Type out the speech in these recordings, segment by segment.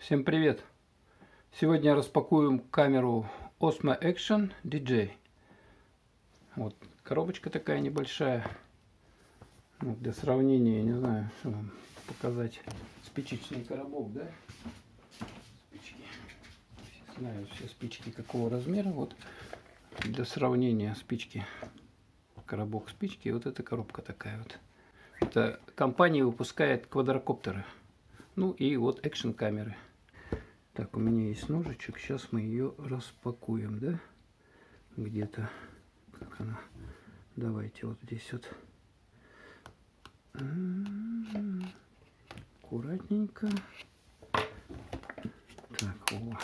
Всем привет! Сегодня распакуем камеру Osmo Action DJ. Вот коробочка такая небольшая. Вот для сравнения, не знаю, что вам показать. Спичечный коробок, да? Спички. Знаю все спички какого размера. Вот для сравнения спички. Коробок спички. Вот эта коробка такая вот. Это компания выпускает квадрокоптеры. Ну и вот экшн камеры. Так, у меня есть ножичек, сейчас мы ее распакуем, да? Где-то, как она? Давайте вот здесь вот. Аккуратненько. Так, о.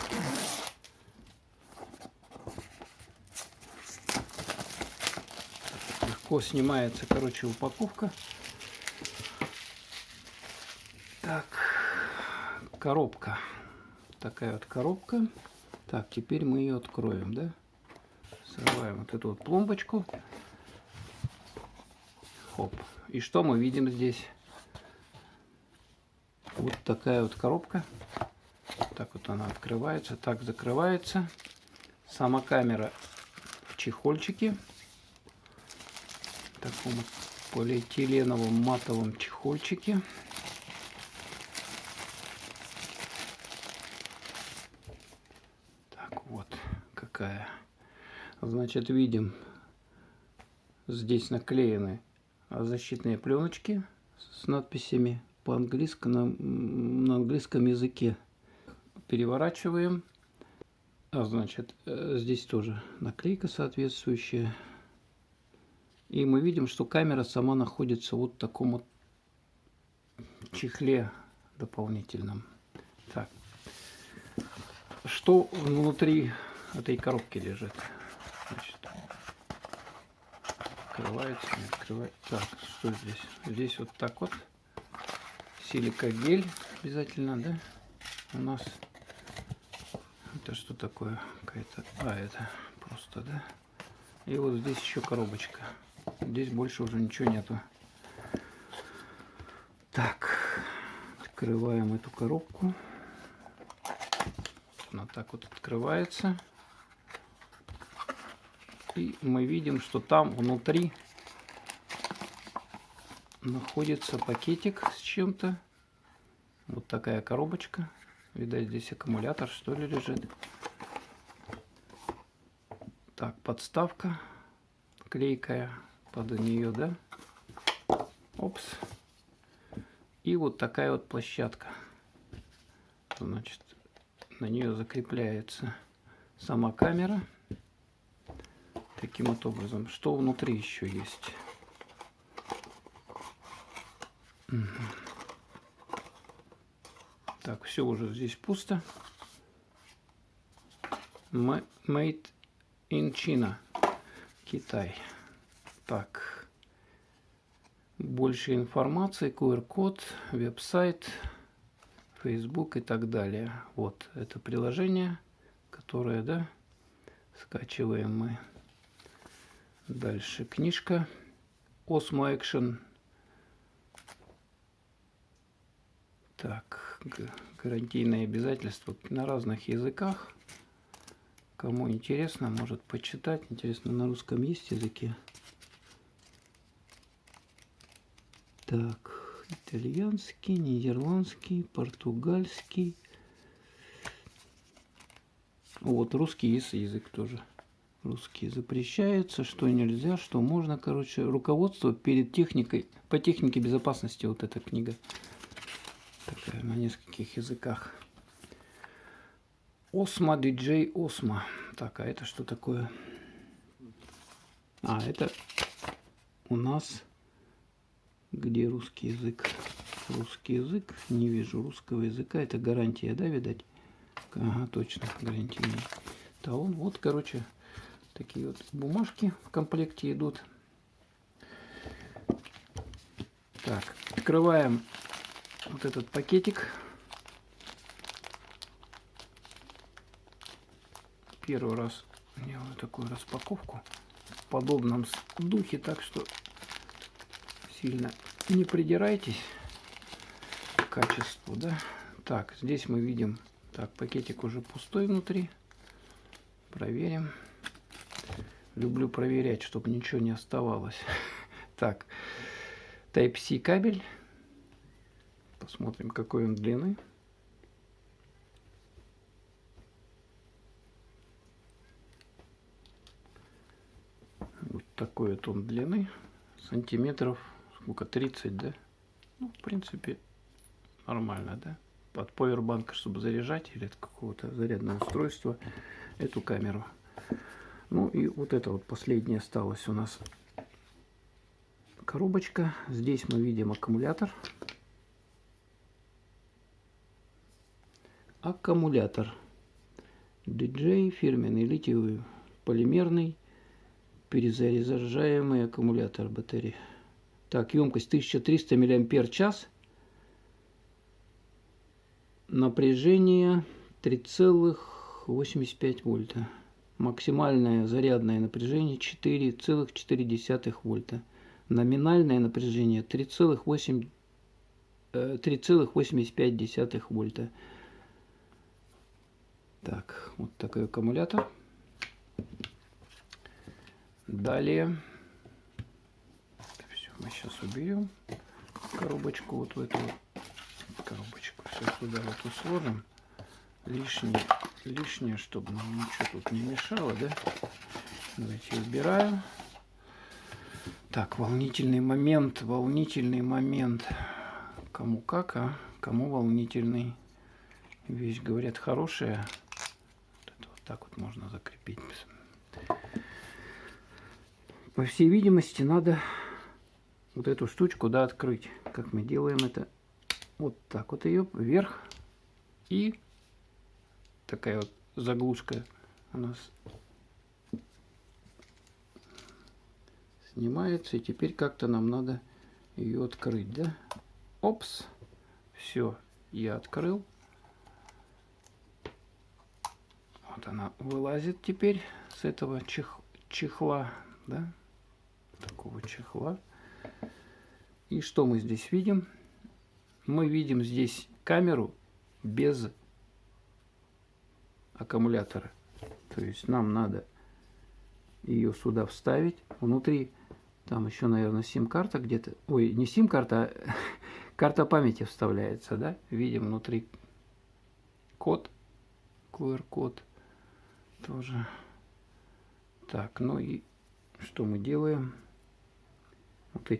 Легко снимается, короче, упаковка. Так, коробка. Такая вот коробка. Так, теперь мы ее откроем, да? Срываем вот эту вот пломбочку. Хоп. И что мы видим здесь? Вот такая вот коробка. Так вот она открывается, так закрывается. Сама камера в чехольчике. В таком полиэтиленовом матовом чехольчике. Вот какая. Значит, видим, здесь наклеены защитные пленочки с надписями по-английски на английском языке. Переворачиваем. Значит, здесь тоже наклейка соответствующая. И мы видим, что камера сама находится вот в таком вот чехле дополнительном. Так. Что внутри этой коробки лежит? Значит, открывается, не открывается. Так, что здесь? Здесь вот так вот. Силикагель обязательно, да? У нас. Это что такое? Какая-то. Это просто, да? И вот здесь еще коробочка. Здесь больше уже ничего нету. Так, открываем эту коробку. Она так вот открывается. И мы видим, что там внутри находится пакетик с чем-то. Вот такая коробочка. Видать, здесь аккумулятор, что ли, лежит. Так, подставка клейкая под нее, да? Опс. И вот такая вот площадка. Значит, на нее закрепляется сама камера. Таким вот образом. Что внутри еще есть? Так, все уже здесь пусто. Made in China. Китай. Так. Больше информации. QR-код, веб-сайт, Facebook и так далее. Вот это приложение, которое, да, скачиваем мы. Дальше книжка Osmo Action. Так, гарантийные обязательства на разных языках. Кому интересно, может почитать. Интересно, на русском есть языке? Так, итальянский, нидерландский, португальский. Вот русский есть язык тоже. Русский запрещается, что нельзя, что можно. Короче, руководство перед техникой, по технике безопасности, вот эта книга. Такая на нескольких языках. Osmo DJ Osmo. Так, а это что такое? А, это у нас где русский язык? Русский язык. Не вижу русского языка. Это гарантия, да, видать? Ага, точно, гарантийный. Талон. Вот, короче, такие вот бумажки в комплекте идут. Так, открываем вот этот пакетик. Первый раз делаю такую распаковку в подобном духе, так что сильно не придирайтесь к качеству, да. Так, здесь мы видим Так, пакетик уже пустой внутри. Проверим. Люблю проверять, чтобы ничего не оставалось. Так, Type-C кабель. Посмотрим, какой он длины. Вот такой вот он длины. Сантиметров, сколько, 30, да? Ну, в принципе, нормально, да? От повербанка, чтобы заряжать, или от какого-то зарядного устройства эту камеру. Ну и вот это вот последнее осталось у нас коробочка. Здесь мы видим аккумулятор. Аккумулятор DJI фирменный литиевый полимерный перезаряжаемый аккумулятор батареи. Так, емкость 1300 мАч. Напряжение 3,85 вольта. Максимальное зарядное напряжение 4,4 вольта. Номинальное напряжение 3,85 вольта. Так, вот такой аккумулятор. Далее, все, мы сейчас уберем коробочку, вот в эту коробочку. Все сюда вот сложим. Лишнее, чтобы нам ничего тут не мешало, да? Давайте убираю. Так, волнительный момент. Кому как, а кому волнительный. Вещь, говорят, хорошая. Вот это вот так вот можно закрепить. По всей видимости, надо вот эту штучку, да, открыть. Как мы делаем это? Вот так вот ее вверх. И такая вот заглушка у нас снимается. И теперь как-то нам надо ее открыть, да? Опс. Все, я открыл. Вот она вылазит теперь с этого чехла, да? Такого чехла. И что мы здесь видим? Мы видим здесь камеру без аккумулятора. То есть нам надо ее сюда вставить. Внутри там еще, наверное, сим-карта где-то. Ой, не сим-карта, а карта памяти вставляется, да? Видим внутри код, QR-код тоже. Так, ну и что мы делаем? Вот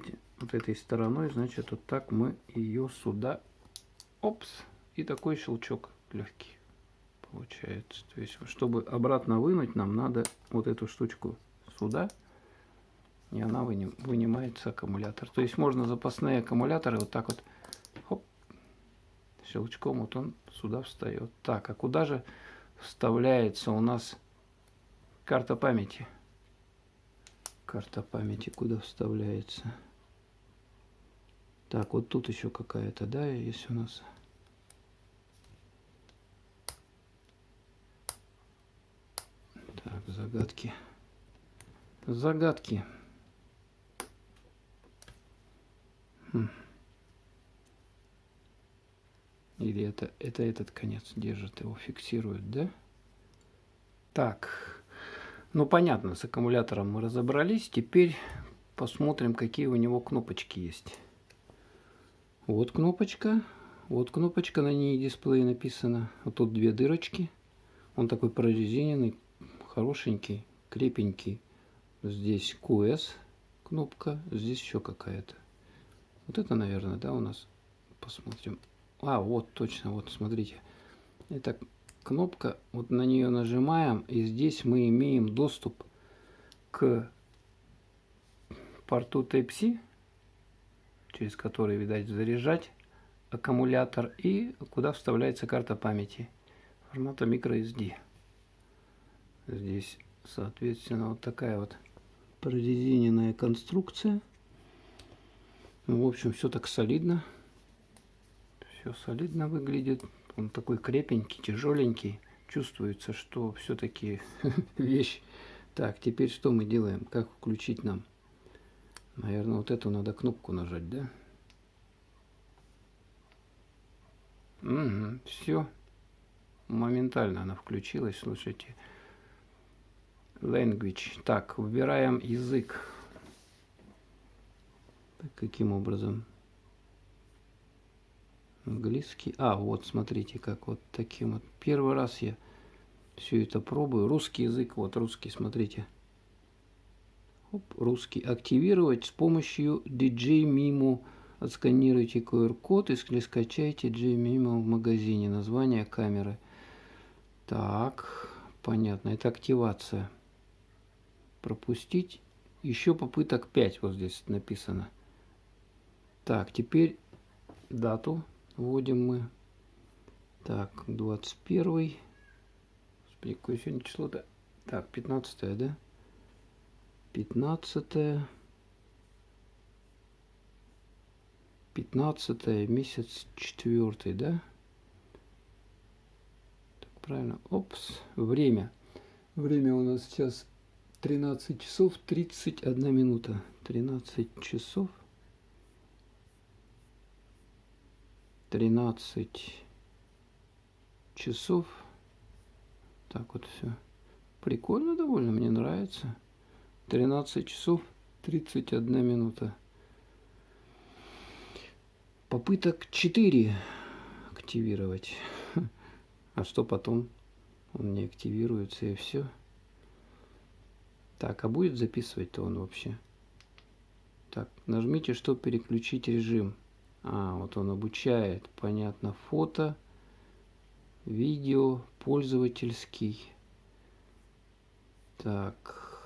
этой стороной, значит, вот так мы ее сюда, опс, и такой щелчок легкий получается. То есть, чтобы обратно вынуть, нам надо вот эту штучку сюда, и она вынимается аккумулятор. То есть можно запасные аккумуляторы вот так вот, хоп, щелчком вот он сюда встает. Так, а куда же вставляется у нас карта памяти? Карта памяти куда вставляется? Так, вот тут еще какая-то, да, есть у нас. Так, загадки. Загадки. Или это этот конец держит, его фиксирует, да? Так, ну понятно, с аккумулятором мы разобрались. Теперь посмотрим, какие у него кнопочки есть. Вот кнопочка, на ней дисплей написано. Вот тут две дырочки. Он такой прорезиненный, хорошенький, крепенький. Здесь QS кнопка, здесь еще какая-то. Вот это, наверное, да, у нас. Посмотрим. А, вот точно, вот смотрите. Это кнопка, вот на нее нажимаем, и здесь мы имеем доступ к порту Type-C, через который, видать, заряжать аккумулятор, и куда вставляется карта памяти формата microSD. Здесь, соответственно, вот такая вот прорезиненная конструкция. Ну, в общем, все так солидно. Все солидно выглядит. Он такой крепенький, тяжеленький. Чувствуется, что все-таки вещь. Так, теперь что мы делаем? Как включить нам? Наверное, вот эту надо кнопку нажать, да? Угу, все. моментально она включилась, слушайте. Language. Так, выбираем язык. Так, каким образом? Английский. А, вот, смотрите, как вот таким вот. Первый раз я все это пробую. Русский язык, вот русский, смотрите. Оп, русский. Активировать с помощью DJ Mimo. Отсканируйте QR-код или скачайте DJ Mimo в магазине. Название камеры. Так, понятно. Это активация. Пропустить. Еще попыток 5 вот здесь написано. Так, теперь дату вводим мы. Так, 21. Господи, какое сегодня число-то? Так, 15, да? 15. 15 месяц 4, да? Так, правильно. Опс. Время. Время у нас сейчас 13 часов 31 минута. 13 часов 13 часов. Так вот все. Прикольно довольно, мне нравится. 13 часов 31 минута. Попыток 4 активировать. А что потом? Он не активируется и все. Так, а будет записывать-то он вообще? Так, нажмите, чтобы переключить режим. А, вот он обучает. Понятно. Фото, видео, пользовательский. Так.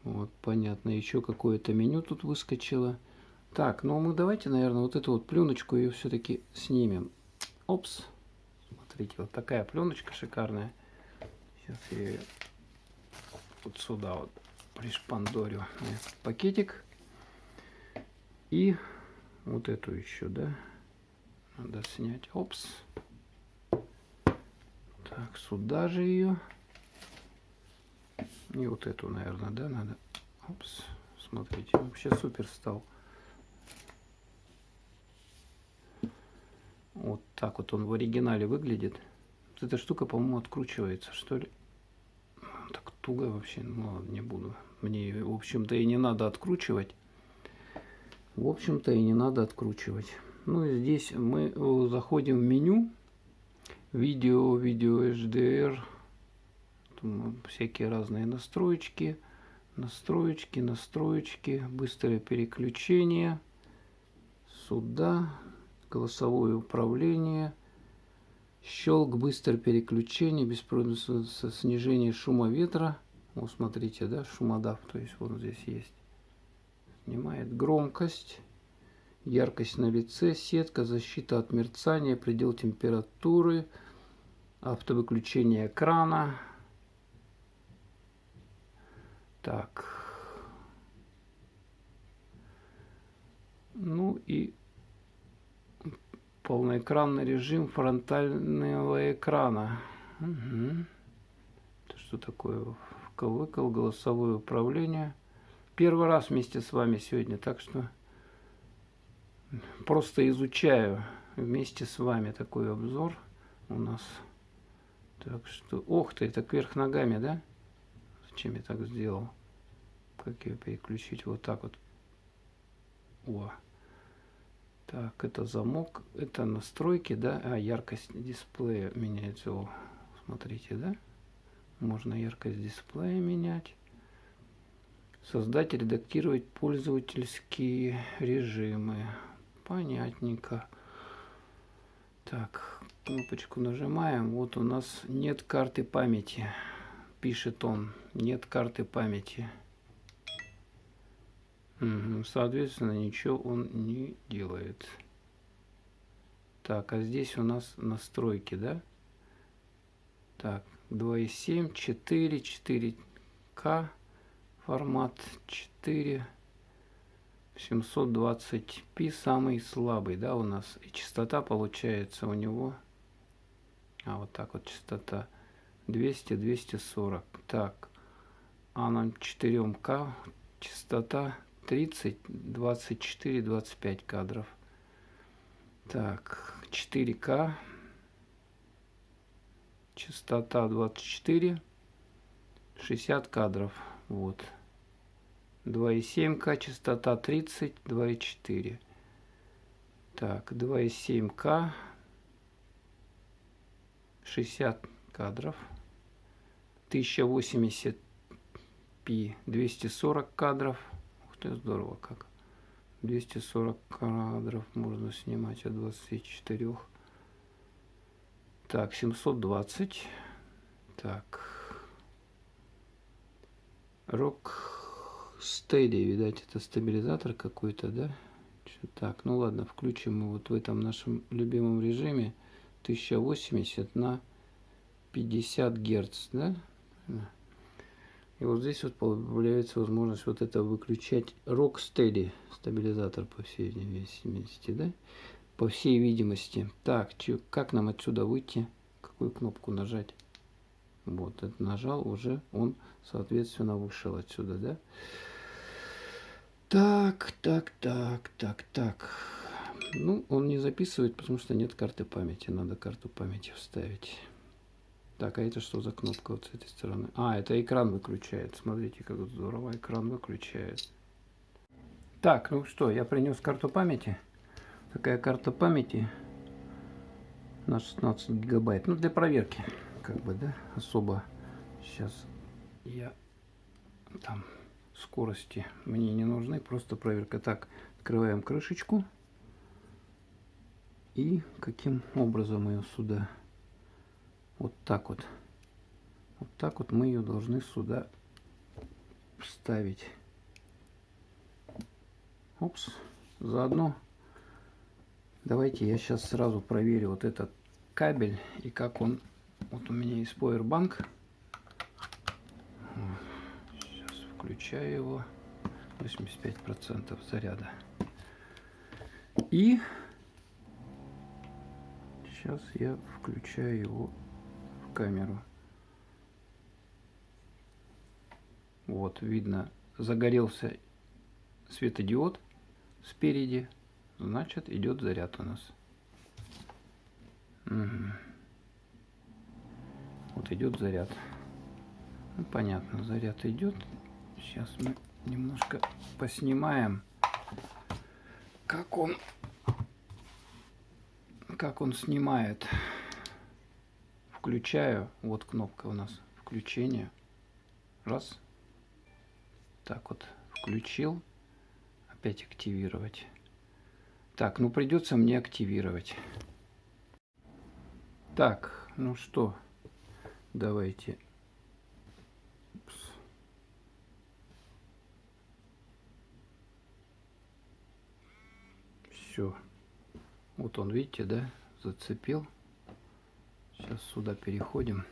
Вот, понятно. Еще какое-то меню тут выскочило. Так, ну мы давайте, наверное, вот эту вот пленочку ее все-таки снимем. Опс. Смотрите, вот такая пленочка шикарная. Сейчас я ее вот сюда вот пришпандорю пакетик. И вот эту еще, да? Надо снять. Опс. Так, сюда же ее. И вот эту, наверное, да, надо. Опс. Смотрите, вообще супер стал. Вот так вот он в оригинале выглядит. Вот эта штука, по-моему, откручивается, что ли. Так туго вообще. Ну ладно, не буду. Мне, в общем-то, и не надо откручивать. В общем-то, и не надо откручивать. Ну и здесь мы заходим в меню. Видео HDR. Там всякие разные настроечки. Настроечки. Быстрое переключение. Сюда. Голосовое управление. Щелк, быстрое переключение, беспроводное снижение шума ветра. Вот смотрите, да, шумодав, то есть вот здесь есть. Снимает громкость, яркость на лице, сетка, защита от мерцания, предел температуры, автовыключение экрана. Так. Ну и полноэкранный режим фронтального экрана. Угу. Это что такое? Вкл-выкл, голосовое управление. Первый раз вместе с вами сегодня, так что просто изучаю вместе с вами такой обзор у нас. Так что, ох ты, это кверх ногами, да? Зачем я так сделал? Как ее переключить? Вот так вот. О. Так, это замок, это настройки, да? А, яркость дисплея меняется. О, смотрите, да? Можно яркость дисплея менять. Создать и редактировать пользовательские режимы. Понятненько. Так, кнопочку нажимаем. Вот у нас нет карты памяти. Пишет он. Нет карты памяти. Соответственно, ничего он не делает. Так, а здесь у нас настройки, да? Так, 2.7, 4, 4К, формат 4, 720p, самый слабый, да, у нас. И частота получается у него, а вот так вот частота 200, 240. Так, а на 4К частота 30, 24, 25 кадров. Так, 4К. частота 24, 60 кадров. Вот. 2,7К, частота 30, 2,4. Так, 2,7К, 60 кадров. 1080p, 240 кадров. Ух ты, здорово как. 240 кадров можно снимать от 24. Так, 720. Так. Rocksteady, видать, это стабилизатор какой-то, да? Так, ну ладно, включим мы вот в этом нашем любимом режиме 1080 на 50 Герц, да? И вот здесь вот появляется возможность вот это выключать. Rocksteady стабилизатор, по всей видимости, да? По всей видимости. Так, как нам отсюда выйти? Какую кнопку нажать? Вот, это нажал, уже он, соответственно, вышел отсюда, да? Так. Ну, он не записывает, потому что нет карты памяти. Надо карту памяти вставить. Так, а это что за кнопка вот с этой стороны? А, это экран выключает. Смотрите, как здорово экран выключает. Так, ну что, я принес карту памяти. Такая карта памяти на 16 гигабайт. Ну, для проверки, как бы, да, особо сейчас я там скорости мне не нужны, просто проверка. Так, открываем крышечку. И каким образом ее сюда? Вот так вот. Вот так вот мы ее должны сюда вставить. Опс. Заодно давайте я сейчас сразу проверю вот этот кабель и как он. Вот у меня есть Powerbank. Сейчас включаю его. 85% заряда. И сейчас я включаю его в камеру. Вот, видно, загорелся светодиод спереди. Значит, идет заряд у нас. Угу. Вот идет заряд. Ну, понятно, заряд идет. Сейчас мы немножко поснимаем, как он снимает. Включаю. Вот кнопка у нас включение. Раз. Так вот, включил. Опять активировать. Так, ну придется мне активировать. Так, ну что, давайте. Все. Вот он, видите, да, зацепил. Сейчас сюда переходим.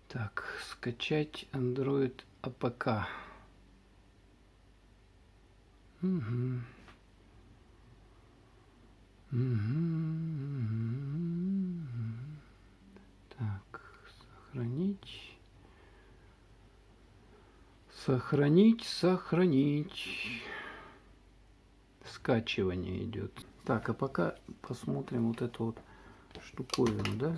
Так, скачать Android APK. Так, сохранить. Скачивание идет. Так, а пока посмотрим вот эту вот штуковину, да?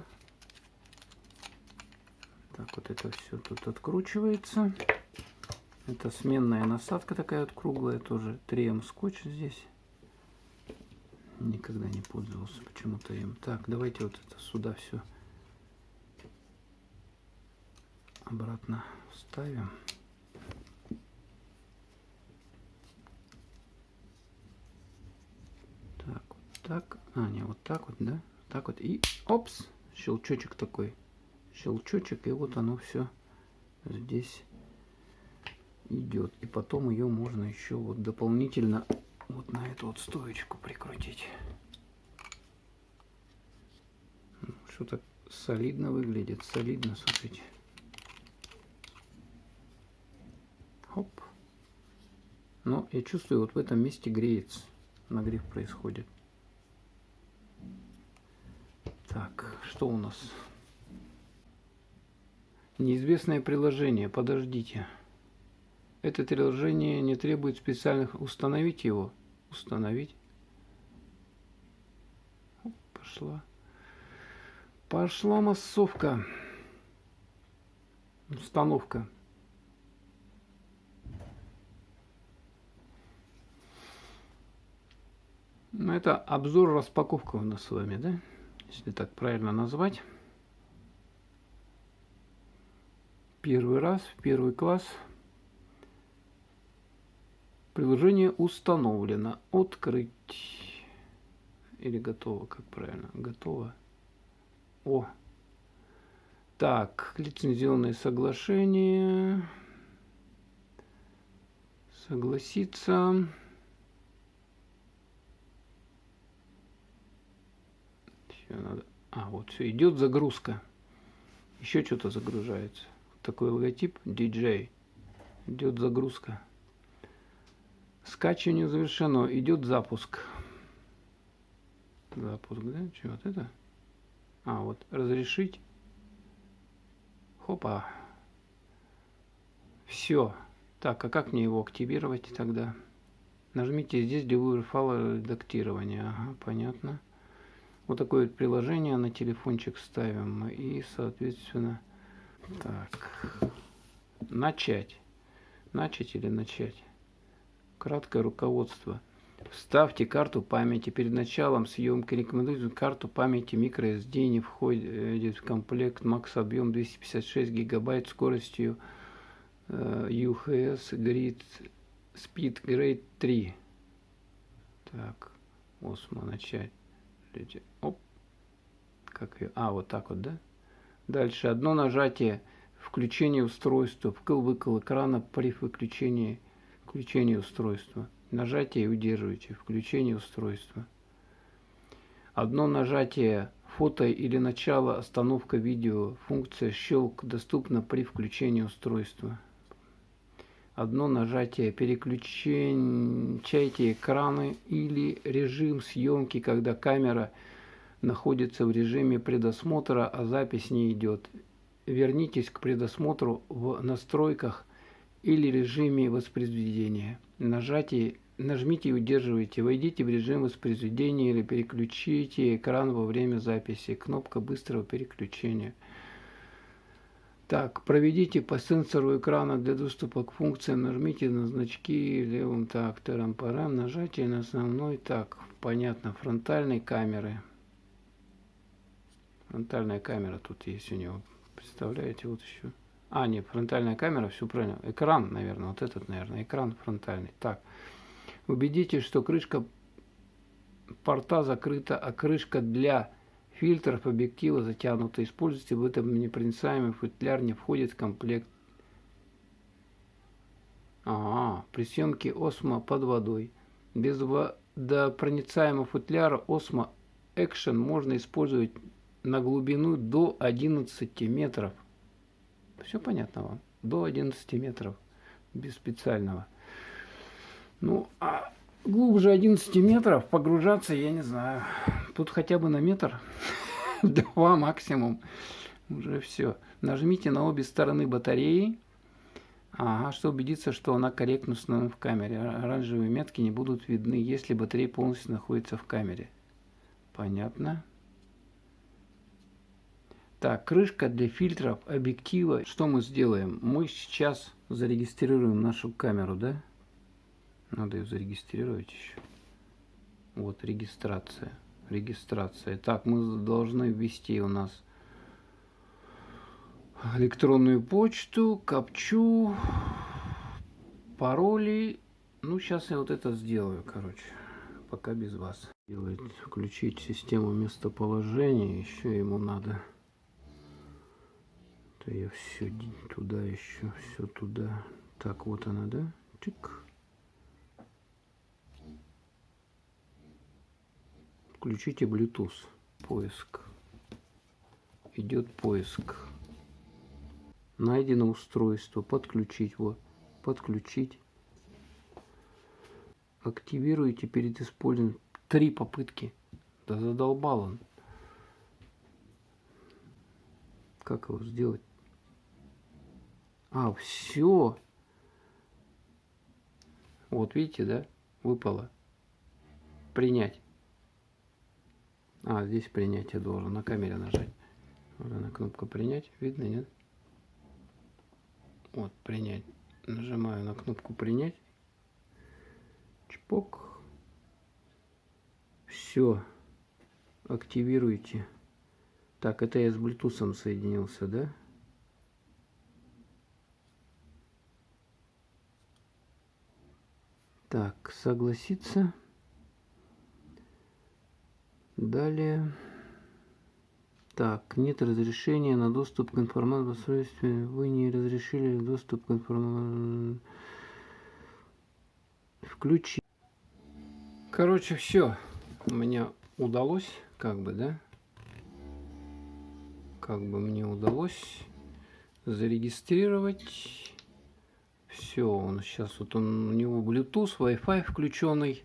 Так, вот это все тут откручивается. Это сменная насадка такая вот круглая, тоже 3М скотч здесь. Никогда не пользовался почему-то им. Так, давайте вот это сюда все обратно вставим. Так, вот так. А, не, вот так вот, да? Так вот. И опс, щелчочек такой. Щелчочек, и вот оно все здесь идет. И потом ее можно еще вот дополнительно вот на эту вот стоечку прикрутить. Что-то солидно выглядит. Солидно, слушайте. Хоп. Но я чувствую, вот в этом месте греется. Нагрев происходит. Так, что у нас? Неизвестное приложение. Подождите. Это приложение не требует специальных... Установить его. Установить. Пошла. Пошла массовка. Установка. Ну, это обзор, распаковка у нас с вами, да? Если так правильно назвать. Первый раз, первый класс. Приложение установлено. Открыть. Или готово, как правильно? Готово. О. Так, лицензионные соглашения. Согласиться. Все надо. А, вот все, идет загрузка. Еще что-то загружается. Такой логотип DJ. Идет загрузка. Скачивание завершено. Идет запуск. Запуск, да? Что, вот это? А, вот разрешить. Хопа. Все. Так, а как мне его активировать тогда? Нажмите здесь для URL редактирования. Ага, понятно. Вот такое вот приложение на телефончик ставим. И, соответственно, так. Начать. Начать или начать? Краткое руководство. Вставьте карту памяти. Перед началом съемки рекомендуется карту памяти microSD не входит в комплект. Макс объем 256 гигабайт скоростью UHS Grid Speed Grade 3. Так, Osmo начать. Оп. Как ее? А, вот так вот, да? Дальше одно нажатие. Включение устройства. Вкл-выкл экрана при включении устройства. Нажатие и удерживайте. Включение устройства. Одно нажатие. Фото или начало. Остановка видео. Функция щелк доступна при включении устройства. Одно нажатие. Переключайте экраны или режим съемки, когда камера находится в режиме предосмотра, а запись не идет. Вернитесь к предосмотру в настройках или режиме воспроизведения. Нажмите и удерживайте. Войдите в режим воспроизведения или переключите экран во время записи. Кнопка быстрого переключения. Так, проведите по сенсору экрана для доступа к функциям. Нажмите на значки левым так, тарам-парам. Нажатие на основной. Так, понятно, фронтальной камеры. Фронтальная камера тут есть у него. Представляете, вот еще. А, нет, фронтальная камера, все правильно. Экран, наверное, вот этот, наверное, экран фронтальный. Так, убедитесь, что крышка порта закрыта, а крышка для фильтров объектива затянута. Используйте в этом непроницаемый футляр, не входит в комплект. При съемке Osmo под водой. Без водопроницаемого футляра Osmo Action можно использовать на глубину до 11 метров. Все понятно вам? До 11 метров. Без специального. Ну, а глубже 11 метров погружаться, я не знаю. Тут хотя бы на метр. 2 максимум. Уже все. Нажмите на обе стороны батареи. Ага, чтобы убедиться, что она корректно установлена в камере. Оранжевые метки не будут видны, если батарея полностью находится в камере. Понятно. Так, крышка для фильтров объектива. Что мы сделаем? Мы сейчас зарегистрируем нашу камеру, да? Надо ее зарегистрировать еще. Вот, регистрация. Регистрация. Так, мы должны ввести у нас электронную почту, капчу, пароли. Ну, сейчас я вот это сделаю, короче. Пока без вас. Включить систему местоположения. Еще ему надо... Это я все туда еще, все туда. Так, вот она, да? Чик. Включите Bluetooth. Поиск. Идет поиск. Найдено устройство. Подключить. Вот. Подключить. Активируйте перед использованием. 3 попытки. Да задолбал он. Как его сделать? А, все. Вот видите, да? Выпало. Принять. А, здесь принять я должен. На камере нажать. Вот она, кнопка принять. Видно, нет? Вот, принять. Нажимаю на кнопку принять. Чпок. Все. Активируйте. Так, это я с Bluetooth соединился, да? Так, согласиться. Далее. Так, нет разрешения на доступ к информации в устройстве. Вы не разрешили доступ к информации. Включи. Короче, все. У меня удалось, как бы, да? Как бы мне удалось зарегистрировать. Все, он сейчас вот у него Bluetooth, Wi-Fi включенный.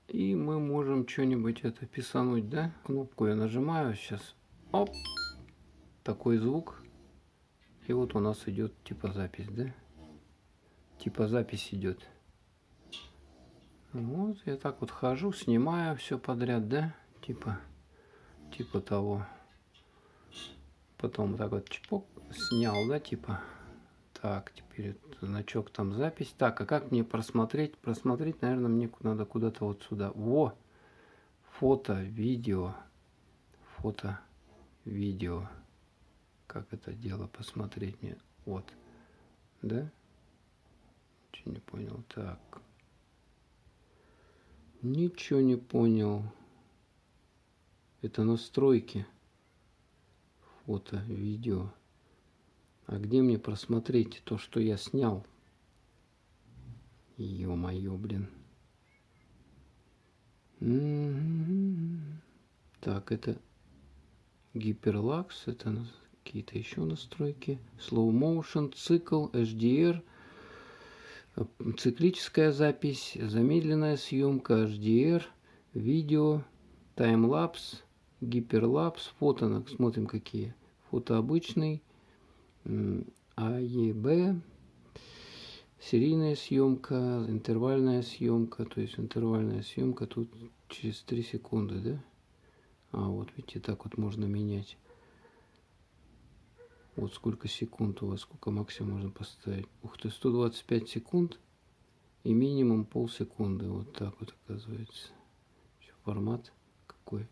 И мы можем что-нибудь это писануть, да? Кнопку я нажимаю сейчас. Оп! Такой звук. И вот у нас идет типа запись, да? Типа запись идет. Вот я так вот хожу, снимаю все подряд, да? Типа того. Потом так вот чпок, снял, да, типа. Так, теперь значок там запись. Так, а как мне просмотреть? Просмотреть, наверное, мне надо куда-то вот сюда. Во! Фото, видео. Фото, видео. Как это дело посмотреть мне? Вот. Да? Ничего не понял. Так. Ничего не понял. Это настройки. Фото, видео. А где мне просмотреть то, что я снял? Ё-моё, блин. Так, это гиперлакс, это какие-то еще настройки. Slow motion, цикл, HDR, циклическая запись, замедленная съемка, HDR, видео, таймлапс, гиперлапс, фото, смотрим какие. Фото обычный, AEB, серийная съемка, интервальная съемка, то есть интервальная съемка тут через 3 секунды, да? А, вот видите, так вот можно менять. Вот сколько секунд у вас, сколько максимум можно поставить. Ух ты, 125 секунд и минимум полсекунды. Вот так вот оказывается. Формат какой.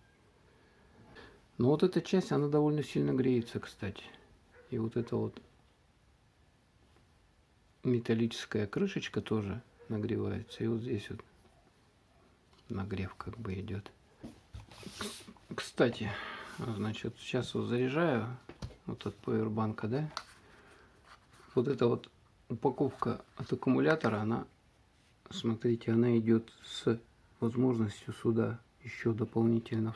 Но вот эта часть, она довольно сильно греется, кстати. И вот эта вот металлическая крышечка тоже нагревается. И вот здесь вот нагрев как бы идет. Кстати, значит, сейчас вот заряжаю вот от пауэрбанка, да? Вот эта вот упаковка от аккумулятора, она, смотрите, она идет с возможностью сюда еще дополнительно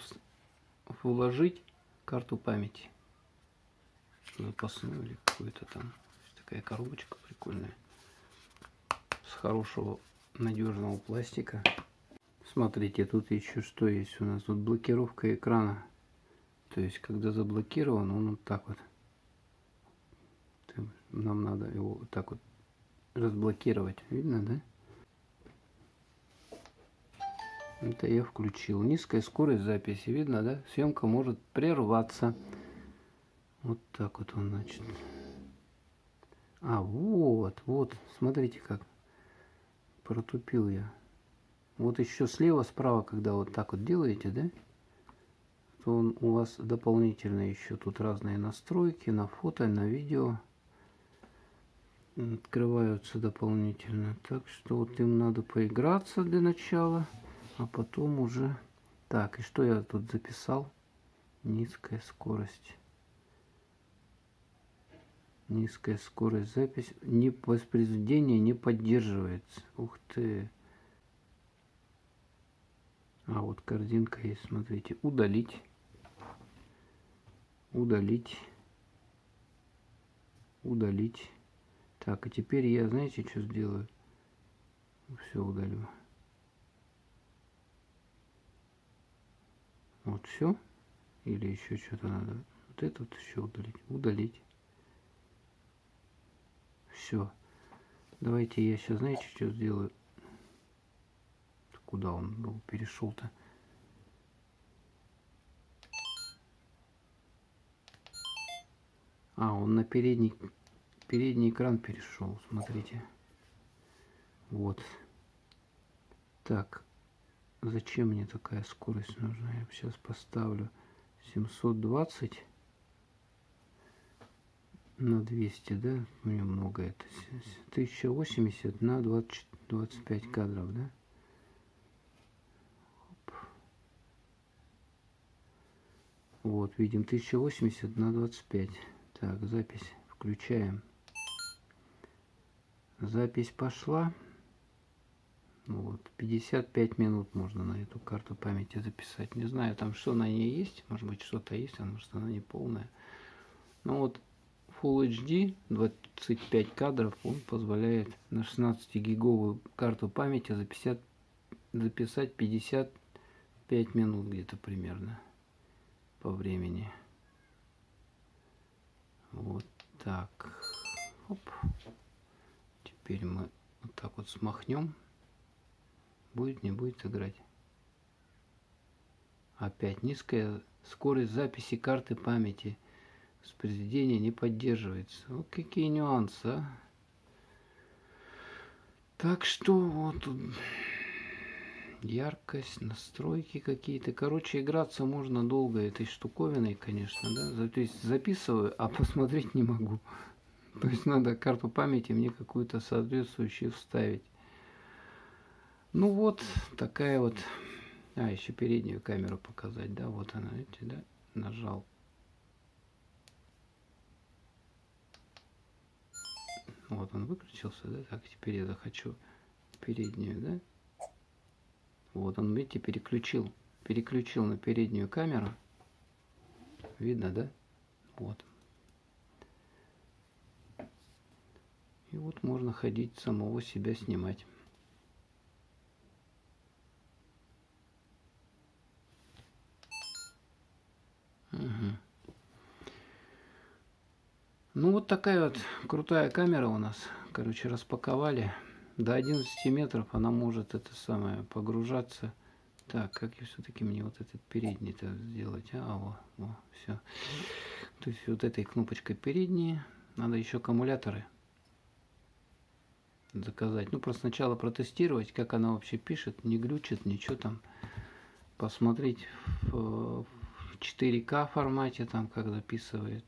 вложить карту памяти. Запасную или какую-то там. Такая коробочка прикольная. С хорошего надежного пластика. Смотрите, тут еще что есть у нас. Тут блокировка экрана. То есть, когда заблокирован, он вот так вот. Нам надо его вот так вот разблокировать. Видно, да? Это я включил. Низкая скорость записи. Видно, да? Съемка может прерваться. Вот так вот он, значит. А, вот. Смотрите, как протупил я. Вот еще слева, справа, когда вот так вот делаете, да? То он у вас дополнительно еще тут разные настройки на фото, на видео. Открываются дополнительно. Так что вот им надо поиграться для начала. А потом уже... Так, и что я тут записал? Низкая скорость. Низкая скорость записи. Воспроизведение не поддерживается. Ух ты. А вот картинка есть, смотрите. Удалить. Удалить. Удалить. Так, и теперь я, знаете, что сделаю? Все удалю. Вот все. Или еще что-то надо. Вот это вот еще удалить. Удалить. все. Давайте я сейчас, знаете, что сделаю? Куда он был, перешел-то? А, он на передний экран перешел, смотрите. Вот. Так, зачем мне такая скорость нужна? Я сейчас поставлю 720 на 200, да? Мне много это. 1080 на 25 кадров, да? Вот, видим 1080 на 25. Так, запись включаем. Запись пошла. Вот, 55 минут можно на эту карту памяти записать. Не знаю, там что на ней есть. Может быть, что-то есть, а может, она не полная. Ну вот, Full HD 25 кадров, он позволяет на 16-гиговую карту памяти записать 55 минут где-то примерно по времени. Вот так. Оп. Теперь мы вот так вот смахнем. Будет, не будет играть. Опять низкая скорость записи карты памяти. Воспроизведение не поддерживается. Вот какие нюансы, а? Так что вот тут яркость, настройки какие-то. Короче, играться можно долго этой штуковиной, конечно, да. То есть записываю, а посмотреть не могу. То есть надо карту памяти мне какую-то соответствующую вставить. Ну вот, такая вот. А, еще переднюю камеру показать, да, вот она, видите, да, нажал. Вот он выключился, да, так, теперь я захочу переднюю, да. Вот он, видите, переключил на переднюю камеру. Видно, да? Вот. И вот можно ходить, самого себя снимать. Угу. Ну вот такая вот крутая камера у нас. Короче, распаковали. До 11 метров она может это самое погружаться. Так, как и все-таки мне вот этот передний-то сделать? Все. То есть вот этой кнопочкой передние. Надо еще аккумуляторы заказать. Ну, просто сначала протестировать, как она вообще пишет, не глючит, ничего там. Посмотреть в 4К формате, там, как записывает,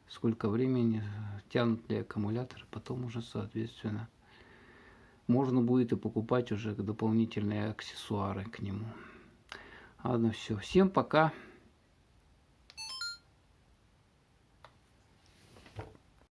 сколько времени тянут ли аккумулятор, потом уже, соответственно, можно будет и покупать уже дополнительные аксессуары к нему. Ладно, все. Всем пока.